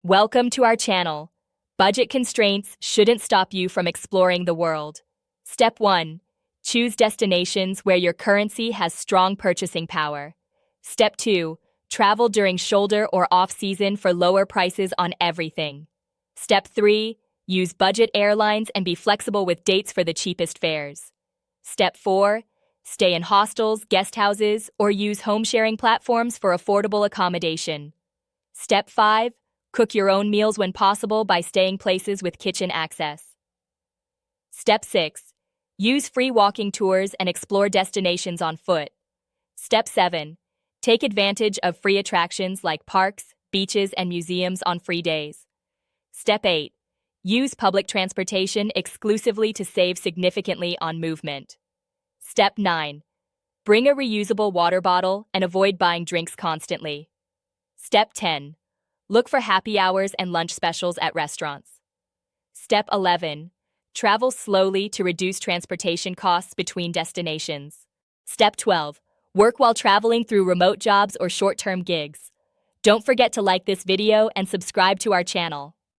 Welcome to our channel. Budget constraints shouldn't stop you from exploring the world. Step 1. Choose destinations where your currency has strong purchasing power. Step 2. Travel during shoulder or off-season for lower prices on everything. Step 3. Use budget airlines and be flexible with dates for the cheapest fares. Step 4. Stay in hostels, guest houses, or use home-sharing platforms for affordable accommodation. Step 5. Cook your own meals when possible by staying places with kitchen access. Step 6. Use free walking tours and explore destinations on foot. Step 7. Take advantage of free attractions like parks, beaches, and museums on free days. Step 8. Use public transportation exclusively to save significantly on movement. Step 9. Bring a reusable water bottle and avoid buying drinks constantly. Step 10. Look for happy hours and lunch specials at restaurants. Step 11. Travel slowly to reduce transportation costs between destinations. Step 12. Work while traveling through remote jobs or short-term gigs. Don't forget to like this video and subscribe to our channel.